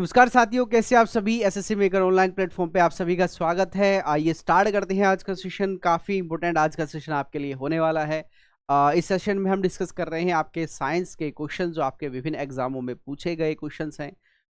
नमस्कार साथियों, कैसे आप सभी। एसएससी मेकर ऑनलाइन प्लेटफॉर्म पे आप सभी का स्वागत है। आइए स्टार्ट करते हैं आज का सेशन। काफ़ी इंपॉर्टेंट आज का सेशन आपके लिए होने वाला है। इस सेशन में हम डिस्कस कर रहे हैं आपके साइंस के क्वेश्चन जो आपके विभिन्न एग्जामों में पूछे गए क्वेश्चंस हैं।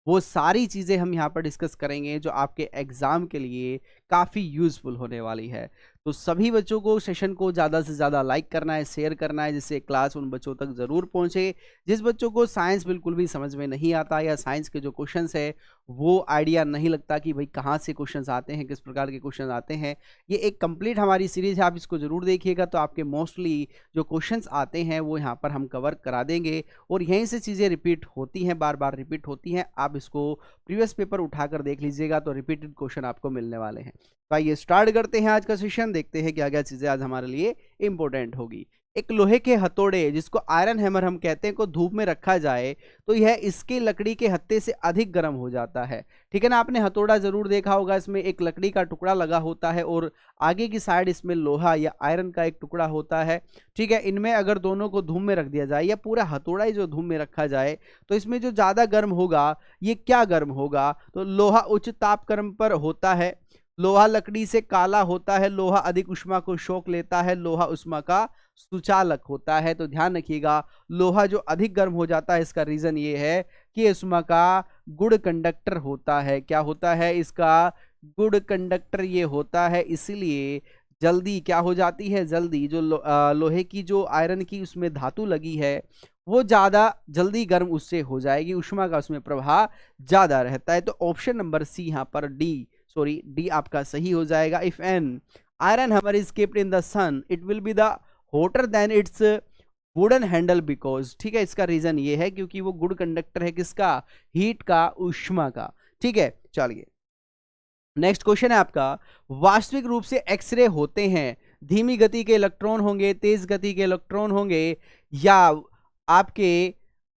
वो सारी चीज़ें हम यहाँ पर डिस्कस करेंगे जो आपके एग्ज़ाम के लिए काफ़ी यूज़फुल होने वाली है। तो सभी बच्चों को सेशन को ज़्यादा से ज़्यादा लाइक करना है, शेयर करना है, जिससे क्लास उन बच्चों तक ज़रूर पहुँचे जिस बच्चों को साइंस बिल्कुल भी समझ में नहीं आता या साइंस के जो क्वेश्चंस है वो आइडिया नहीं लगता कि भाई कहाँ से क्वेश्चंस आते हैं, किस प्रकार के क्वेश्चन आते हैं। ये एक कंप्लीट हमारी सीरीज़ है, आप इसको ज़रूर देखिएगा तो आपके मोस्टली जो क्वेश्चंस आते हैं वो यहाँ पर हम कवर करा देंगे और यहीं से चीज़ें रिपीट होती हैं, बार बार रिपीट होती हैं। आप इसको प्रीवियस पेपर उठाकर देख लीजिएगा तो रिपीटेड क्वेश्चन आपको मिलने वाले हैं। तो आइए स्टार्ट करते हैं आज का सेशन, देखते हैं क्या क्या चीज़ें आज हमारे लिए इंपॉर्टेंट होगी। एक लोहे के हथौड़े जिसको आयरन हैमर हम कहते हैं को धूप में रखा जाए तो यह इसकी लकड़ी के हत्थे से अधिक गर्म हो जाता है। ठीक है ना, आपने हथौड़ा जरूर देखा होगा, इसमें एक लकड़ी का टुकड़ा लगा होता है और आगे की साइड इसमें लोहा या आयरन का एक टुकड़ा होता है। ठीक है, इनमें अगर दोनों को धूप में रख दिया जाए या पूरा हथौड़ा ही जो धूप में रखा जाए तो इसमें जो ज़्यादा गर्म होगा ये क्या गर्म होगा, तो लोहा उच्च ताप गर्म पर होता है, लोहा लकड़ी से काला होता है, लोहा अधिक उष्मा को शोक लेता है, लोहा उष्मा का सुचालक होता है। तो ध्यान रखिएगा, लोहा जो अधिक गर्म हो जाता है इसका रीजन ये है कि उष्मा का गुड कंडक्टर होता है। क्या होता है, इसका गुड कंडक्टर ये होता है, इसीलिए जल्दी क्या हो जाती है, जल्दी जो लोहे की जो आयरन की उसमें धातु लगी है वो ज़्यादा जल्दी गर्म उससे हो जाएगी, उष्मा का उसमें प्रभाव ज़्यादा रहता है। तो ऑप्शन नंबर सी यहाँ पर डी आपका सही हो जाएगा। If an iron hammer is kept in the sun it will be the hotter then its wooden handle because, ठीक है, इसका रीजन ये है क्योंकि वो गुड कंडक्टर है किसका, हीट का, उष्मा का। ठीक है, चलिए नेक्स्ट क्वेश्चन है आपका, वास्तविक रूप से एक्सरे होते हैं, धीमी गति के इलेक्ट्रॉन होंगे, तेज गति के इलेक्ट्रॉन होंगे, या आपके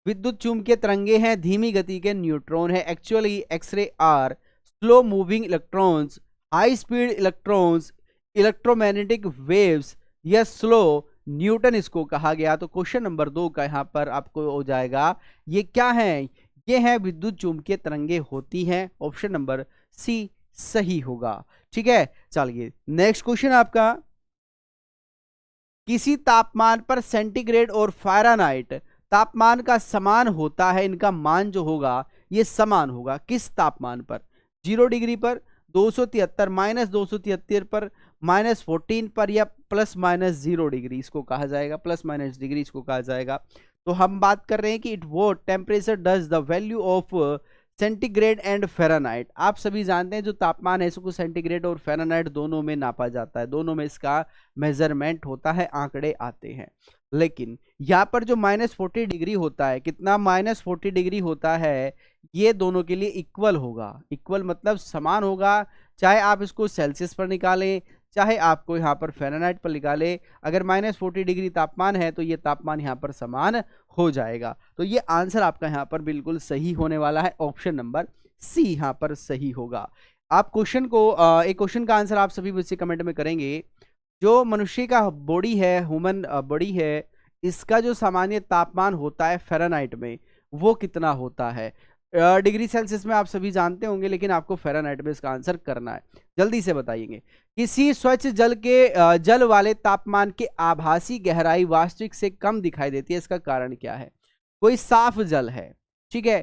विद्युत चुंबकीय तरंगे हैं, धीमी गति के न्यूट्रॉन है। Actually X ray are slow moving electrons, high speed electrons, electromagnetic waves या स्लो न्यूटन इसको कहा गया। तो क्वेश्चन नंबर 2 का यहाँ पर आपको हो जाएगा, ये क्या है, ये है विद्युत चुंबकीय तरंगे होती हैं। ऑप्शन नंबर सी सही होगा। ठीक है, चलिए नेक्स्ट क्वेश्चन आपका, किसी तापमान पर सेंटीग्रेड और फ़ारेनहाइट तापमान का समान होता है, इनका मान जो होगा ये समान होगा किस तापमान पर, 0 डिग्री पर, 273 -273 पर, -14 पर, या ±0 डिग्री इसको कहा जाएगा, ± डिग्री इसको कहा जाएगा। तो हम बात कर रहे हैं कि इट वो temperature does the value of centigrade and Fahrenheit. आप सभी जानते हैं जो तापमान है इसको सेंटीग्रेड और फ़ारेनहाइट दोनों में नापा जाता है, दोनों में इसका मेजरमेंट होता है, आंकड़े आते हैं। लेकिन यहाँ पर जो -40 डिग्री होता है, कितना -40 डिग्री होता है, ये दोनों के लिए इक्वल होगा। इक्वल मतलब समान होगा, चाहे आप इसको सेल्सियस पर निकालें चाहे आपको यहाँ पर फ़ारेनहाइट पर निकालें। अगर -40 डिग्री तापमान है तो ये तापमान यहाँ पर समान हो जाएगा। तो ये आंसर आपका यहाँ पर बिल्कुल सही होने वाला है, ऑप्शन नंबर सी यहाँ पर सही होगा। आप क्वेश्चन को एक क्वेश्चन का आंसर आप सभी बच्चे कमेंट में करेंगे, जो मनुष्य का बॉडी है, ह्यूमन बॉडी है, इसका जो सामान्य तापमान होता है फ़ारेनहाइट में वो कितना होता है। डिग्री सेल्सियस में आप सभी जानते होंगे, लेकिन आपको फ़ारेनहाइट में इसका आंसर करना है, जल्दी से बताइए। किसी स्वच्छ जल के जल वाले तापमान के आभासी गहराई वास्तविक से कम दिखाई देती है, इसका कारण क्या है। कोई साफ जल है, ठीक है,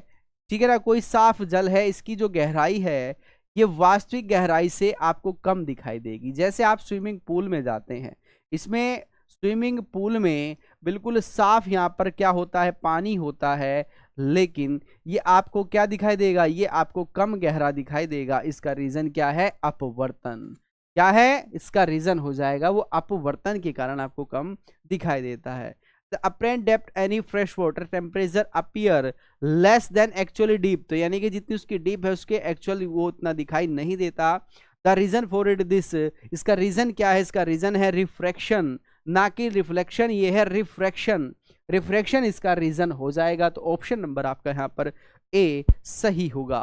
ठीक है ना, कोई साफ जल है, इसकी जो गहराई है ये वास्तविक गहराई से आपको कम दिखाई देगी। जैसे आप स्विमिंग पूल में जाते हैं, इसमें स्विमिंग पूल में बिल्कुल साफ यहाँ पर क्या होता है, पानी होता है, लेकिन ये आपको क्या दिखाई देगा, ये आपको कम गहरा दिखाई देगा। इसका रीजन क्या है, अपवर्तन। क्या है इसका रीजन हो जाएगा, वो अपवर्तन के कारण आपको कम दिखाई देता है। The apparent depth any fresh water temperature appear less than actually deep, तो यानी कि जितनी उसकी डीप है उसके एक्चुअली वो उतना दिखाई नहीं देता। The reason for it this, इसका रीजन क्या है, इसका रीजन है रिफ्रैक्शन, ना कि रिफ्लेक्शन, ये है रिफ्रैक्शन। रिफ्रैक्शन इसका रीजन हो जाएगा। तो ऑप्शन नंबर आपका यहाँ पर ए सही होगा।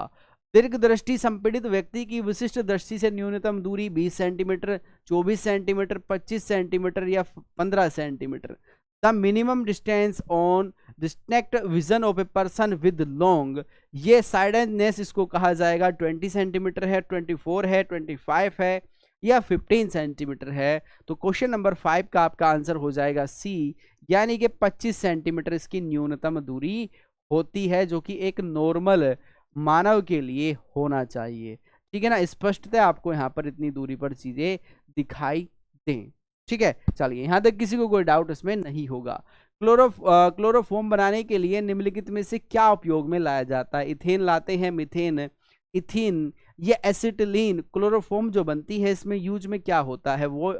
दीर्घ दृष्टि संपीड़ित व्यक्ति की विशिष्ट दृष्टि से न्यूनतम दूरी 20 सेंटीमीटर, 24 सेंटीमीटर, 25 सेंटीमीटर या 15 centimetre. The minimum distance on distinct vision of a person with long, ये साइडेडनेस इसको कहा जाएगा 20 सेंटीमीटर है, 24 है, 25 है या 15 सेंटीमीटर है। तो क्वेश्चन नंबर 5 का आपका आंसर हो जाएगा सी, यानी कि 25 सेंटीमीटर इसकी न्यूनतम दूरी होती है, जो कि एक नॉर्मल मानव के लिए होना चाहिए। ठीक है ना, स्पष्टतः आपको यहाँ पर इतनी दूरी पर चीजें दिखाई दें। ठीक है, चलिए यहाँ तक किसी को कोई डाउट इसमें नहीं होगा। क्लोरोफॉर्म बनाने के लिए निम्नलिखित में से क्या उपयोग में लाया जाता है? इथेन लाते हैं, मीथेन, इथिन, ये एसिटिलीन। क्लोरोफॉर्म जो बनती है इसमें यूज में क्या होता है? वो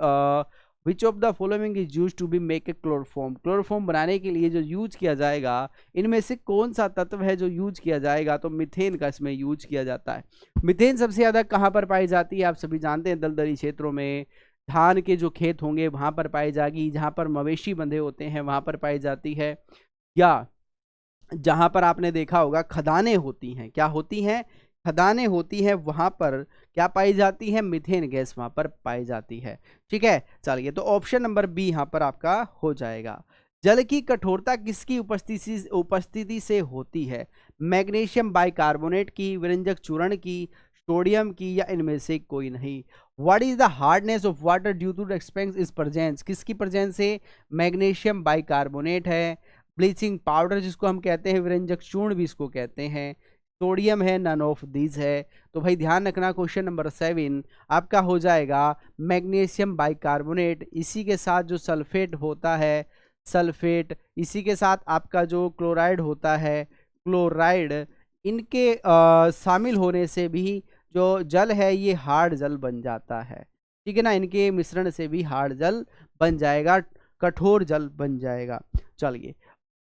which of the following is use to be make a chloroform? Chloroform बनाने के लिए जो यूज किया जाएगा इनमें से कौन सा तत्व है जो यूज किया जाएगा? तो मीथेन का इसमें यूज किया जाता है। मीथेन सबसे ज्यादा कहाँ पर पाई जाती है? आप सभी जानते हैं, दलदली क्षेत्रों में, धान के जो खेत होंगे वहां पर पाई जाएगी, जहां पर मवेशी बंधे होते हैं वहां पर पाई जाती है, या जहां पर आपने देखा होगा खदानें होती हैं। क्या होती हैं? खदानें होती हैं, वहां पर क्या पाई जाती है? मीथेन गैस वहां पर पाई जाती है। ठीक है, चलिए तो ऑप्शन नंबर बी यहां पर आपका हो जाएगा। जल की कठोरता किसकी उपस्थिति से होती है? मैग्नीशियम बाइकार्बोनेट की, विरंजक चूर्ण की, सोडियम की, या इनमें से कोई नहीं। What is the hardness of water due to expense is presence? किसकी प्रेजेंस से? मैग्नीशियम बाइकार्बोनेट है, ब्लीचिंग पाउडर जिसको हम कहते हैं, विरंजक चूर्ण भी इसको कहते हैं, सोडियम है, नन ऑफ दीज है। तो भाई ध्यान रखना, क्वेश्चन नंबर 7 आपका हो जाएगा मैग्नीशियम बाइकार्बोनेट। इसी के साथ जो सल्फेट होता है, सल्फेट, इसी के साथ आपका जो क्लोराइड होता है, क्लोराइड, इनके शामिल होने से भी जो जल है ये हार्ड जल बन जाता है। ठीक है ना, इनके मिश्रण से भी हार्ड जल बन जाएगा, कठोर जल बन जाएगा। चलिए,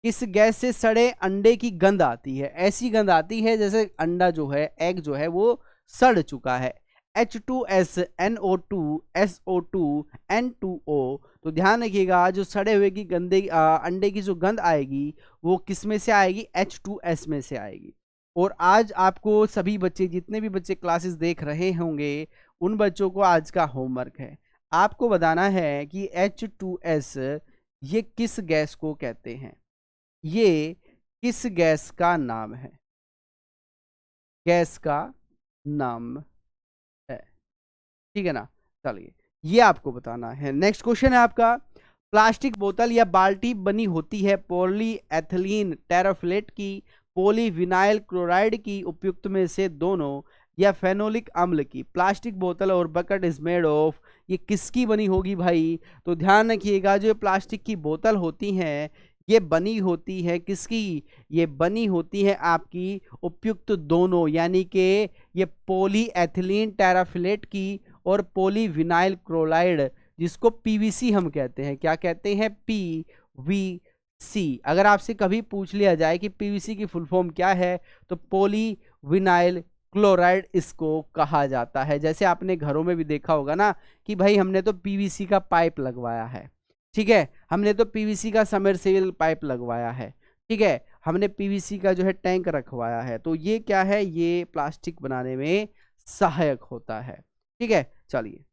इस गैस से सड़े अंडे की गंध आती है। ऐसी गंध आती है जैसे अंडा जो है, एग जो है वो सड़ चुका है। H2S, NO2, SO2, N2O। तो ध्यान रखिएगा, जो सड़े हुए की अंडे की जो गंध आएगी वो किस में से आएगी? H2S में से आएगी। और आज आपको सभी बच्चे, जितने भी बच्चे क्लासेस देख रहे होंगे, उन बच्चों को आज का होमवर्क है, आपको बताना है कि H2S ये किस गैस को कहते हैं, ये किस गैस का नाम है? गैस का नाम है। ठीक है ना, चलिए ये आपको बताना है। नेक्स्ट क्वेश्चन है आपका, प्लास्टिक बोतल या बाल्टी बनी होती है पॉलीएथिलीन टेराफ्लेट की, पॉलीविनाइल क्लोराइड की, उपयुक्त में से दोनों, या फेनोलिक अम्ल की। प्लास्टिक बोतल और बकेट इज मेड ऑफ, ये किसकी बनी होगी भाई? तो ध्यान रखिएगा, जो प्लास्टिक की बोतल होती हैं ये बनी होती है किसकी? ये बनी होती है आपकी उपयुक्त दोनों, यानी कि ये पॉलीएथिलीन टेराफ्लेट की और पॉलीविनाइल क्लोराइड, जिसको पीवीसी हम कहते हैं। क्या कहते हैं? पीवीसी। अगर आपसे कभी पूछ लिया जाए कि पीवीसी की फुल फॉर्म क्या है, तो पॉलीविनाइल क्लोराइड इसको कहा जाता है। जैसे आपने घरों में भी देखा होगा ना कि भाई हमने तो पीवीसी का पाइप लगवाया है, ठीक है, हमने तो पीवीसी का सबमर्सिबल पाइप लगवाया है, ठीक है, हमने पीवीसी का जो है टैंक रखवाया है। तो ये क्या है? ये प्लास्टिक बनाने में सहायक होता है। ठीक है, चलिए,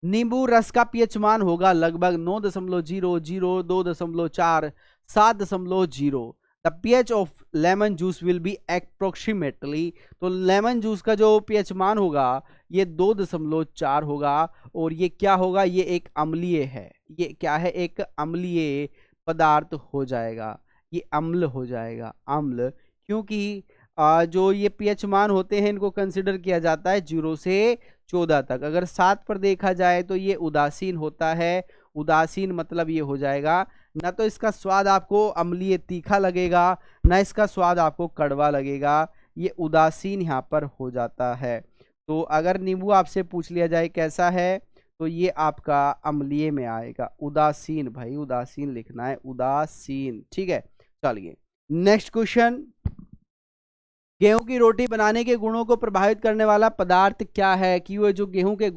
नींबू रस का पीएच मान होगा लगभग 9.0, 2.4, 7.0। The pH of lemon juice will be approximately, तो लेमन जूस का जो पीएच मान होगा ये 2.4 होगा। और ये क्या होगा? ये एक अम्लीय है। ये क्या है? एक अम्लीय पदार्थ हो जाएगा, ये अम्ल हो जाएगा, अम्ल। क्योंकि जो ये पीएच मान होते हैं इनको कंसिडर किया जाता है 0 से 14 तक। अगर 7 पर देखा जाए तो ये उदासीन होता है। उदासीन मतलब ये हो जाएगा, ना तो इसका स्वाद आपको अम्लीय तीखा लगेगा, ना इसका स्वाद आपको कड़वा लगेगा, ये उदासीन यहाँ पर हो जाता है। तो अगर नींबू आपसे पूछ लिया जाए कैसा है, तो ये आपका अम्लीय में आएगा, उदासीन। भाई उदासीन लिखना है, उदासीन। ठीक है, चलिए नेक्स्ट क्वेश्चन, गेहूं की रोटी बनाने के गुणों को प्रभावित करने वाला पदार्थ क्या है? कि वो जो गेहूं के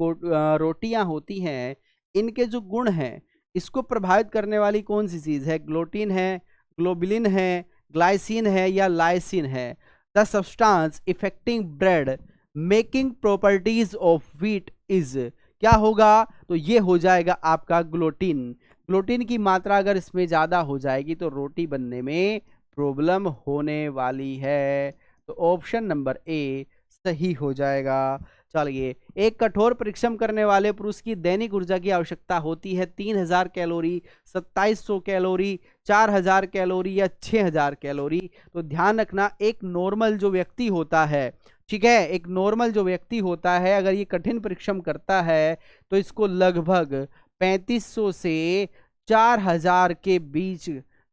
रोटियां होती हैं इनके जो गुण हैं इसको प्रभावित करने वाली कौन सी चीज है? ग्लूटीन है, ग्लोबुलिन है, ग्लाइसिन है, या लाइसिन है? The substance affecting bread making properties of wheat is, क्या होगा? तो ये हो जाएगा आपका ग्लूटीन। ग्लूटीन की मात्रा अगर इसमें ज़्यादा हो जाएगी तो रोटी बनने में प्रॉब्लम होने वाली है। तो ऑप्शन नंबर ए सही हो जाएगा। चलिए, एक कठोर परिश्रम करने वाले पुरुष की दैनिक ऊर्जा की आवश्यकता होती है 3000 कैलोरी, 2700 कैलोरी, 4000 कैलोरी या 6000 कैलोरी। तो ध्यान रखना, एक नॉर्मल जो व्यक्ति होता है, ठीक है, एक नॉर्मल जो व्यक्ति होता है अगर ये कठिन परिश्रम करता है तो इसको लगभग 3500 से 4000 के बीच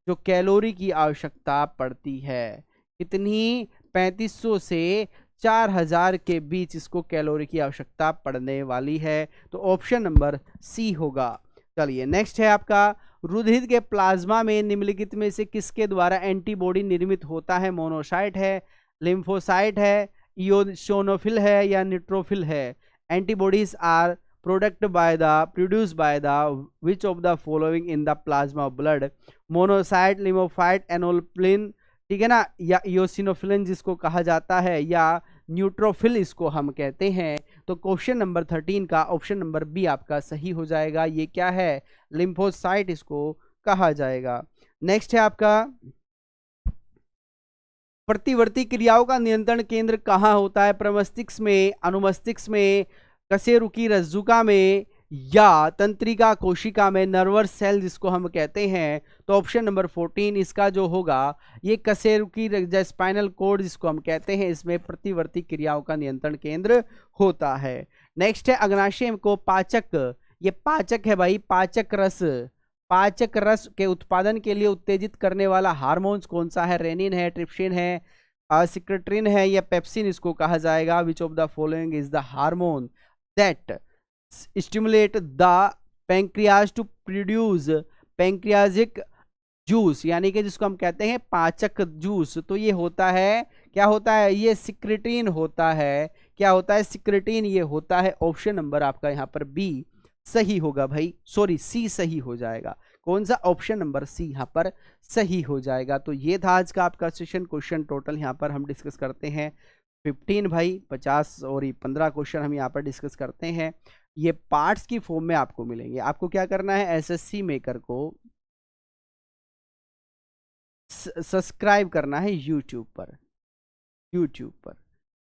जो कैलोरी की आवश्यकता पड़ती है। कितनी? 3500 से 4000 के बीच इसको कैलोरी की आवश्यकता पड़ने वाली है। तो ऑप्शन नंबर सी होगा। चलिए, नेक्स्ट है आपका, रुधिर के प्लाज्मा में निम्नलिखित में से किसके द्वारा एंटीबॉडी निर्मित होता है? मोनोसाइट है, लिम्फोसाइट है, इओसिनोफिल है या न्यूट्रोफिल है? Antibodies are produced by the which of the following in the plasma of blood? Monocyte, lymphocyte, एनोल्फिन, ठीक है ना, या इओसिनोफिलिन जिसको कहा जाता है, या न्यूट्रोफिल इसको हम कहते हैं। तो क्वेश्चन नंबर 13 का ऑप्शन नंबर बी आपका सही हो जाएगा। ये क्या है? लिम्फोसाइट इसको कहा जाएगा। नेक्स्ट है आपका, प्रतिवर्ती क्रियाओं का नियंत्रण केंद्र कहाँ होता है? प्रमस्तिष्क में, अनुमस्तिष्क में, कशेरुकी रज्जुका में या तंत्रिका कोशिका में, नर्वस सेल जिसको हम कहते हैं। तो ऑप्शन नंबर 14 इसका जो होगा ये कशेरुकी स्पाइनल कोड जिसको हम कहते हैं, इसमें प्रतिवर्ती क्रियाओं का नियंत्रण केंद्र होता है। नेक्स्ट है अग्नाशय को पाचक, ये पाचक है भाई, पाचक रस, पाचक रस के उत्पादन के लिए उत्तेजित करने वाला हार्मोन्स कौन सा है? रेनिन है, ट्रिप्सिन है, सिक्रेट्रिन है या पेप्सिन इसको कहा जाएगा? विच of the following is the hormone that stimulate the pancreas to produce pancreatic juice, यानी कि जिसको हम कहते हैं पाचक जूस। तो ये होता है, क्या होता है? ये सिक्रेटिन होता है। क्या होता है? सिक्रेटिन ये होता है। ऑप्शन नंबर आपका यहाँ पर बी सही होगा भाई, सॉरी सी सही हो जाएगा। कौन सा? ऑप्शन नंबर सी यहाँ पर सही हो जाएगा। तो ये था आज का आपका सेशन। क्वेश्चन टोटल यहाँ पर हम डिस्कस करते हैं 15 भाई, 50 और 15 क्वेश्चन हम यहाँ पर डिस्कस करते हैं। ये पार्ट्स की फॉर्म में आपको मिलेंगे। आपको क्या करना है? एसएससी मेकर को सब्सक्राइब करना है यूट्यूब पर,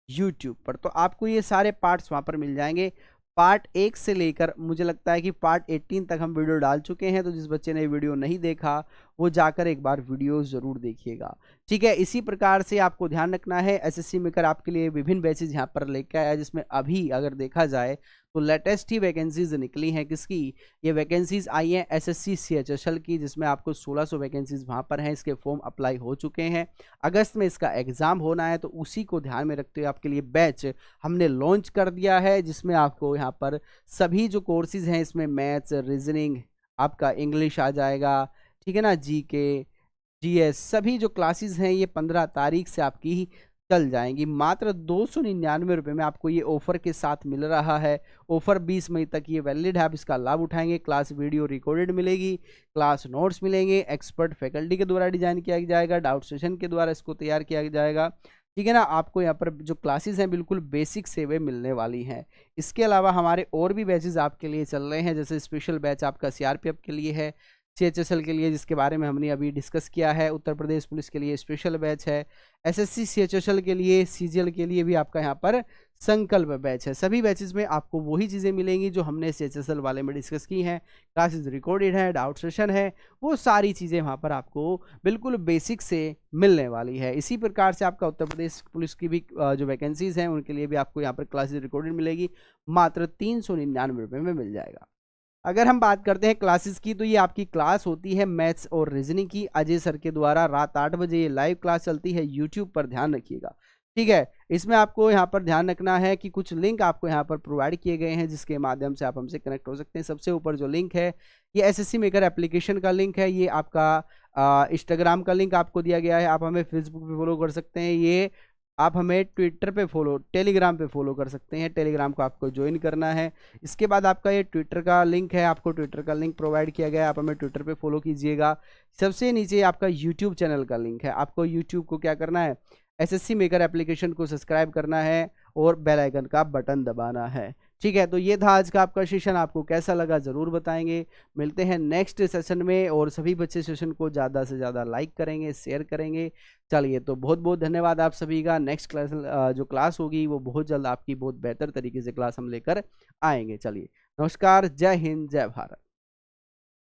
यूट्यूब पर तो आपको ये सारे पार्ट्स वहाँ पर मिल जाएंगे। पार्ट 1 से लेकर मुझे लगता है कि पार्ट 18 तक हम वीडियो डाल चुके हैं। तो जिस बच्चे ने वीडियो नहीं देखा वो जाकर एक बार वीडियो ज़रूर देखिएगा, ठीक है। इसी प्रकार से आपको ध्यान रखना है, एसएससी मेकर आपके लिए विभिन्न बैचेज यहाँ पर लेकर आया, जिसमें अभी अगर देखा जाए तो लेटेस्ट ही वैकेंसीज निकली हैं। किसकी? ये वैकेंसीज आई हैं एसएससी सीएचएसएल की, जिसमें आपको 1600 वैकेंसीज वहाँ पर हैं। इसके फॉर्म अप्लाई हो चुके हैं। अगस्त में इसका एग्ज़ाम होना है, तो उसी को ध्यान में रखते हुए आपके लिए बैच हमने लॉन्च कर दिया है, जिसमें आपको यहाँ पर सभी जो कोर्सेज हैं, इसमें मैथ्स, रीजनिंग, आपका इंग्लिश आ जाएगा, ठीक है ना, जीके, जीएस, सभी जो क्लासेस हैं ये 15 तारीख से आपकी ही चल जाएंगी। मात्र 299 रुपये में आपको ये ऑफर के साथ मिल रहा है। ऑफर 20 मई तक ये वैलिड है, आप इसका लाभ उठाएंगे। क्लास वीडियो रिकॉर्डेड मिलेगी, क्लास नोट्स मिलेंगे, एक्सपर्ट फैकल्टी के द्वारा डिजाइन किया जाएगा, डाउट सेशन के द्वारा इसको तैयार किया जाएगा, ठीक है ना। आपको यहाँ पर जो क्लासेस हैं बिल्कुल बेसिक से वे मिलने वाली हैं। इसके अलावा हमारे और भी बैचेस आपके लिए चल रहे हैं, जैसे स्पेशल बैच आपका सीआरपीएफ के लिए है, सीएचएसएल के लिए जिसके बारे में हमने अभी डिस्कस किया है, उत्तर प्रदेश पुलिस के लिए स्पेशल बैच है, एसएससी सीएचएसएल के लिए, सीजीएल के लिए भी आपका यहाँ पर संकल्प बैच है। सभी बैचेस में आपको वही चीज़ें मिलेंगी जो हमने सीएचएसएल वाले में डिस्कस की हैं। क्लासेस रिकॉर्डेड है, डाउट सेशन है, वो सारी चीज़ें वहाँ पर आपको बिल्कुल बेसिक से मिलने वाली है। इसी प्रकार से आपका उत्तर प्रदेश पुलिस की भी जो वैकेंसीज हैं उनके लिए भी आपको यहाँ पर क्लासेस रिकॉर्डेड मिलेगी, मात्र 399 रुपये में मिल जाएगा। अगर हम बात करते हैं क्लासेस की, तो ये आपकी क्लास होती है मैथ्स और रीजनिंग की, अजय सर के द्वारा रात 8 बजे ये लाइव क्लास चलती है यूट्यूब पर, ध्यान रखिएगा, ठीक है। इसमें आपको यहाँ पर ध्यान रखना है कि कुछ लिंक आपको यहाँ पर प्रोवाइड किए गए हैं, जिसके माध्यम से आप हमसे कनेक्ट हो सकते हैं। सबसे ऊपर जो लिंक है ये एसएससी मेकर एप्लीकेशन का लिंक है, ये आपका इंस्टाग्राम का लिंक आपको दिया गया है, आप हमें फेसबुक पे फॉलो कर सकते हैं, ये आप हमें ट्विटर पे फॉलो, टेलीग्राम पे फॉलो कर सकते हैं, टेलीग्राम को आपको ज्वाइन करना है। इसके बाद आपका ये ट्विटर का लिंक है, आपको ट्विटर का लिंक प्रोवाइड किया गया है, आप हमें ट्विटर पे फॉलो कीजिएगा। सबसे नीचे आपका यूट्यूब चैनल का लिंक है, आपको यूट्यूब को क्या करना है, एसएससी मेकर एप्लीकेशन को सब्सक्राइब करना है और बेल आइकन का बटन दबाना है, ठीक है, तो ये था आज का आपका सेशन, आपको कैसा लगा ज़रूर बताएंगे। मिलते हैं नेक्स्ट सेशन में, और सभी बच्चे सेशन को ज़्यादा से ज़्यादा लाइक करेंगे, शेयर करेंगे। चलिए, तो बहुत बहुत धन्यवाद आप सभी का। नेक्स्ट क्लास जो क्लास होगी वो बहुत जल्द आपकी बहुत बेहतर तरीके से क्लास हम लेकर आएंगे। चलिए, नमस्कार, जय हिंद, जय भारत।